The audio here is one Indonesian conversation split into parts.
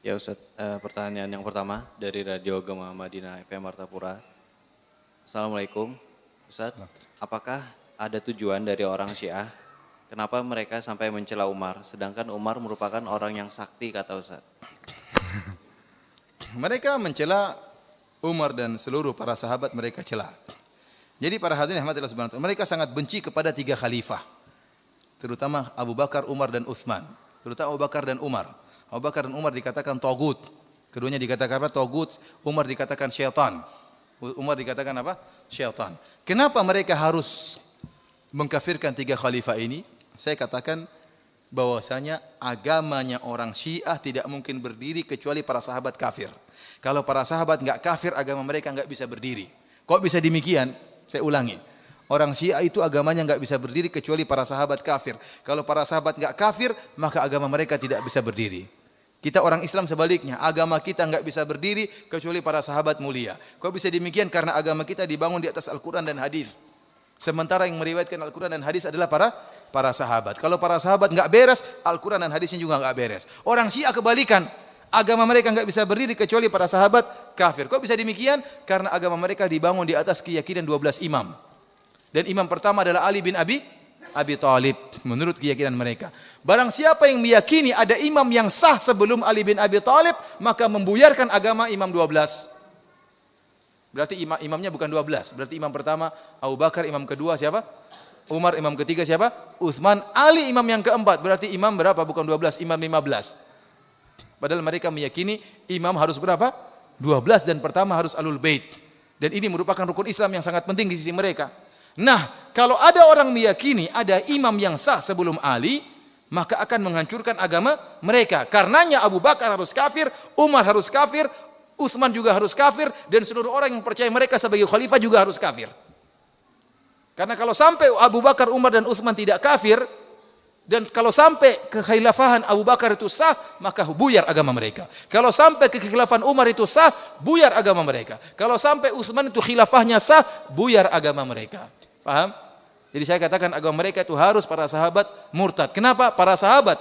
Ya Ustadz, pertanyaan yang pertama dari Radio Gema Madinah FM Martapura. Assalamualaikum Ustadz, apakah ada tujuan dari orang Syiah? Kenapa mereka sampai mencela Umar, sedangkan Umar merupakan orang yang sakti kata Ustadz? Mereka mencela Umar dan seluruh para sahabat mereka cela. Jadi para hadirin rahmatillah subhanahu wa ta'ala, mereka sangat benci kepada 3 khalifah. Terutama Abu Bakar, Umar dan Utsman. Terutama Abu Bakar dan Umar. Abu Bakar dan Umar dikatakan tagut. Keduanya dikatakan apa? Tagut. Umar dikatakan syaitan. Umar dikatakan apa? Syaitan. Kenapa mereka harus mengkafirkan 3 khalifah ini? Saya katakan bahwasanya agamanya orang Syiah tidak mungkin berdiri kecuali para sahabat kafir. Kalau para sahabat enggak kafir, agama mereka enggak bisa berdiri. Kok bisa demikian? Saya ulangi. Orang Syiah itu agamanya enggak bisa berdiri kecuali para sahabat kafir. Kalau para sahabat enggak kafir, maka agama mereka tidak bisa berdiri. Kita orang Islam sebaliknya, agama kita enggak bisa berdiri kecuali para sahabat mulia. Kok bisa demikian? Karena agama kita dibangun di atas Al-Quran dan hadis. Sementara yang meriwayatkan Al-Quran dan hadis adalah para sahabat. Kalau para sahabat enggak beres, Al-Quran dan hadisnya juga enggak beres. Orang Syiah kebalikan. Agama mereka enggak bisa berdiri kecuali para sahabat kafir. Kok bisa demikian? Karena agama mereka dibangun di atas keyakinan 12 imam. Dan imam pertama adalah Ali bin Abi Thalib menurut keyakinan mereka. Barang siapa yang meyakini ada imam yang sah sebelum Ali bin Abi Thalib, maka membuyarkan agama imam 12. Berarti imamnya bukan 12. Berarti imam pertama Abu Bakar, imam kedua siapa? Umar, imam ketiga siapa? Utsman, Ali imam yang keempat. Berarti imam berapa? Bukan 12, imam 15. Padahal mereka meyakini imam harus berapa? 12 dan pertama harus Ahlul Bait. Dan ini merupakan rukun Islam yang sangat penting di sisi mereka. Nah, kalau ada orang meyakini ada imam yang sah sebelum Ali, maka akan menghancurkan agama mereka. Karenanya Abu Bakar harus kafir, Umar harus kafir, Utsman juga harus kafir, dan seluruh orang yang percaya mereka sebagai khalifah juga harus kafir. Karena kalau sampai Abu Bakar, Umar dan Utsman tidak kafir, dan kalau sampai kekhilafahan Abu Bakar itu sah, maka buyar agama mereka. Kalau sampai kekhilafahan Umar itu sah, buyar agama mereka. Kalau sampai Utsman itu khilafahnya sah, buyar agama mereka. Paham? Jadi saya katakan agama mereka itu harus para sahabat murtad. Kenapa? Para sahabat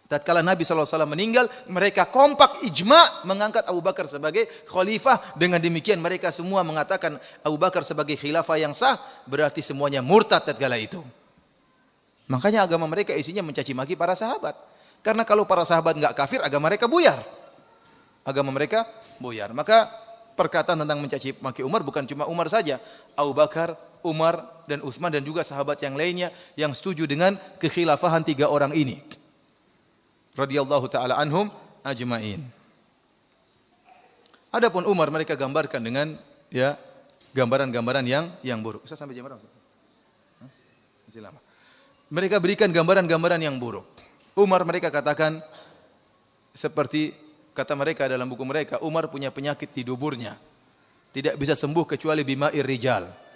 tatkala Nabi SAW meninggal, mereka kompak ijma mengangkat Abu Bakar sebagai khalifah. Dengan demikian mereka semua mengatakan Abu Bakar sebagai khilafah yang sah, berarti semuanya murtad tatkala itu. Makanya agama mereka isinya mencaci maki para sahabat. Karena kalau para sahabat enggak kafir, agama mereka buyar. Agama mereka buyar. Maka perkataan tentang mencaci maki Umar bukan cuma Umar saja. Abu Bakar, Umar dan Utsman dan juga sahabat yang lainnya yang setuju dengan kekhilafahan 3 orang ini. Radhiyallahu taala anhum ajmain. Adapun Umar mereka gambarkan dengan ya gambaran-gambaran yang buruk. Bisa sampai jam berapa? Masih lama. Mereka berikan gambaran-gambaran yang buruk. Umar mereka katakan seperti kata mereka dalam buku mereka, Umar punya penyakit di duburnya. Tidak bisa sembuh kecuali bima'ir rijal.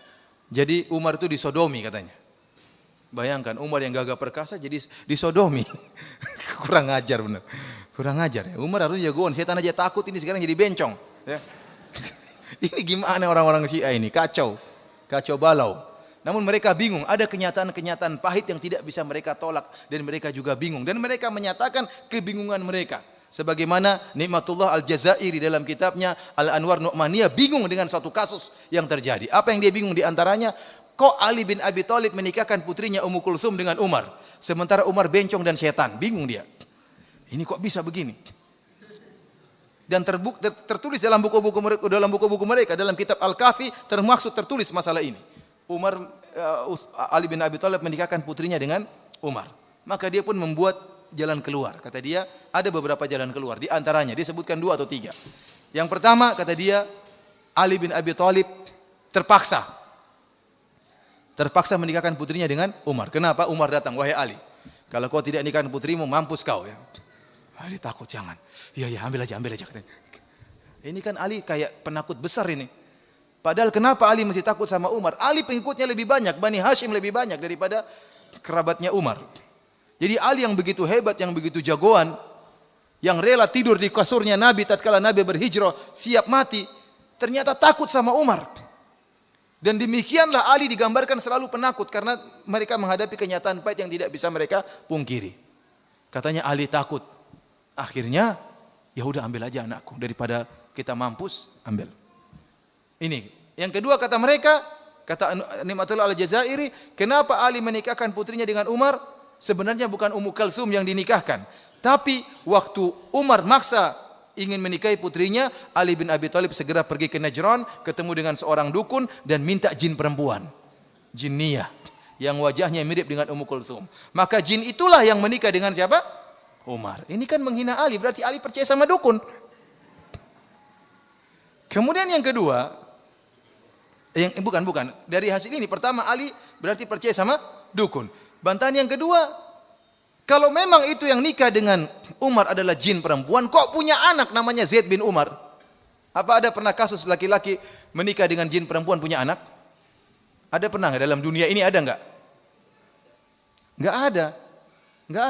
Jadi Umar itu disodomi katanya. Bayangkan Umar yang gagah perkasa jadi disodomi. Kurang ajar benar. Kurang ajar ya. Umar harusnya jagoan, setan aja takut, ini sekarang jadi bencong. Ya. Ini gimana orang-orang Syiah ini? Kacau. Kacau balau. Namun mereka bingung, ada kenyataan-kenyataan pahit yang tidak bisa mereka tolak. Dan mereka juga bingung. Dan mereka menyatakan kebingungan mereka. Sebagaimana Nikmatullah Al-Jazairi dalam kitabnya Al-Anwar Nu'maniyah bingung dengan suatu kasus yang terjadi. Apa yang dia bingung diantaranya? Kok Ali bin Abi Thalib menikahkan putrinya Ummu Kulsum dengan Umar? Sementara Umar bencong dan setan. Bingung dia. Ini kok bisa begini? Dan tertulis dalam buku-buku mereka, dalam kitab Al-Kafi tertulis masalah ini. Ali bin Abi Thalib menikahkan putrinya dengan Umar. Maka dia pun membuat jalan keluar. Kata dia, ada beberapa jalan keluar. Di antaranya, dia sebutkan 2 atau 3. Yang pertama, kata dia, Ali bin Abi Thalib terpaksa menikahkan putrinya dengan Umar. Kenapa? Umar datang, wahai Ali, kalau kau tidak nikahkan putrimu, mampus kau ya. Ali takut, jangan. Iya, ambil aja katanya. Ini kan Ali kayak penakut besar ini. Padahal kenapa Ali mesti takut sama Umar? Ali pengikutnya lebih banyak, Bani Hashim lebih banyak daripada kerabatnya Umar. Jadi Ali yang begitu hebat, yang begitu jagoan, yang rela tidur di kasurnya Nabi tatkala Nabi berhijrah, siap mati, ternyata takut sama Umar. Dan demikianlah Ali digambarkan selalu penakut karena mereka menghadapi kenyataan pahit yang tidak bisa mereka pungkiri. Katanya Ali takut. Akhirnya Ya udah ambil aja anakku, daripada kita mampus, ambil. Ini. Yang kedua kata mereka, kata Ni'matullah Al-Jazairi, kenapa Ali menikahkan putrinya dengan Umar? Sebenarnya bukan Ummu Kalsum yang dinikahkan. Tapi waktu Umar maksa ingin menikahi putrinya, Ali bin Abi Thalib segera pergi ke Najran, ketemu dengan seorang dukun dan minta jin perempuan. Jinniyah. Yang wajahnya mirip dengan Ummu Kalsum. Maka jin itulah yang menikah dengan siapa? Umar. Ini kan menghina Ali, berarti Ali percaya sama dukun. Kemudian yang kedua, bukan. Dari hasil ini, pertama Ali berarti percaya sama dukun. Bantahan yang kedua, kalau memang itu yang nikah dengan Umar adalah jin perempuan, kok punya anak namanya Zaid bin Umar? Apa ada pernah kasus laki-laki menikah dengan jin perempuan punya anak? Ada pernah nggak dalam dunia ini, ada nggak? Nggak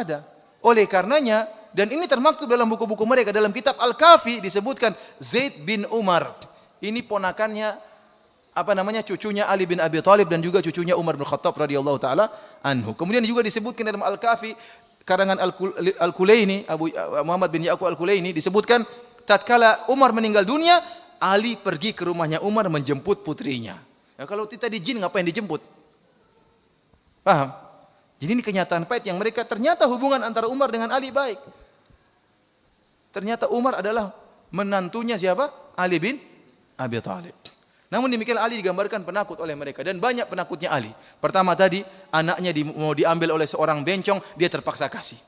ada. Oleh karenanya, dan ini termaktub dalam buku-buku mereka, dalam kitab Al-Kafi disebutkan Zaid bin Umar. Ini ponakannya, cucunya Ali bin Abi Thalib dan juga cucunya Umar bin Khattab radhiyallahu taala anhu. Kemudian juga disebutkan dalam Al-Kafi karangan Al-Kulaini, Muhammad bin Ya'qub Al-Kulaini, disebutkan tatkala Umar meninggal dunia, Ali pergi ke rumahnya Umar menjemput putrinya. Ya, kalau kita di jin ngapain dijemput? Paham? Jadi ini kenyataan pahit yang mereka, ternyata hubungan antara Umar dengan Ali baik. Ternyata Umar adalah menantunya siapa? Ali bin Abi Thalib. Namun demikian Ali digambarkan penakut oleh mereka, dan banyak penakutnya Ali. Pertama tadi anaknya mau diambil oleh seorang bencong, dia terpaksa kasih.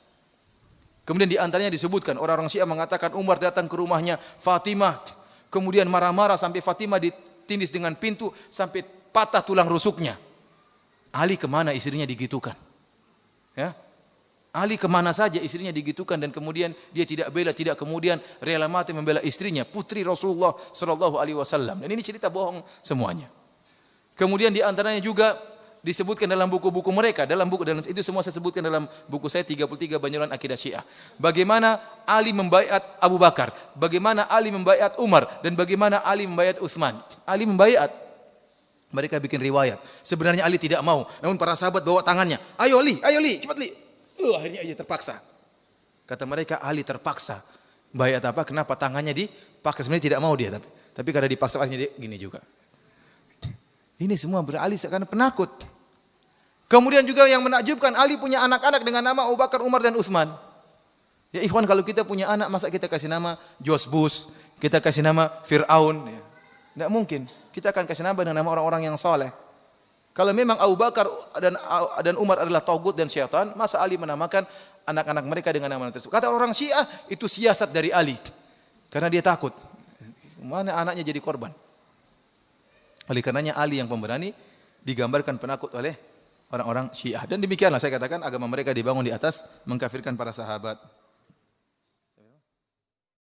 Kemudian di antaranya disebutkan orang-orang Syiah mengatakan Umar datang ke rumahnya Fatimah, kemudian marah-marah sampai Fatimah ditindis dengan pintu sampai patah tulang rusuknya. Ali kemana istrinya digitukan? Ya. Ali kemana saja istrinya digitukan, dan kemudian dia tidak bela, tidak kemudian rela mati membela istrinya, putri Rasulullah sallallahu alaihi wasallam. Dan ini cerita bohong semuanya. Kemudian di antaranya juga disebutkan dalam buku-buku mereka, dan itu semua saya sebutkan dalam buku saya 33 Banyolan Akidah Syiah. Bagaimana Ali membaiat Abu Bakar, bagaimana Ali membaiat Umar, dan bagaimana Ali membaiat Utsman. Ali membaiat. Mereka bikin riwayat. Sebenarnya Ali tidak mau, namun para sahabat bawa tangannya. Ayo Li, cepat Li. Akhirnya aja terpaksa. Kata mereka Ali terpaksa. Bayat apa? Kenapa tangannya dipaksa? Sebenarnya tidak mau dia, tapi karena dipaksa akhirnya dia gini juga. Ini semua beralih karena penakut. Kemudian juga yang menakjubkan, Ali punya anak-anak dengan nama Abu Bakar, Umar dan Utsman. Ya ikhwan, kalau kita punya anak, masa kita kasih nama Josbus, kita kasih nama Fir'aun? Ya. Tidak mungkin. Kita akan kasih nama dengan nama orang-orang yang soleh. Kalau memang Abu Bakar dan Umar adalah tagut dan syaitan, masa Ali menamakan anak-anak mereka dengan nama tersebut? Kata orang Syiah, itu siasat dari Ali. Karena dia takut. Mana anaknya jadi korban. Oleh karenanya Ali yang pemberani digambarkan penakut oleh orang-orang Syiah. Dan demikianlah saya katakan agama mereka dibangun di atas mengkafirkan para sahabat.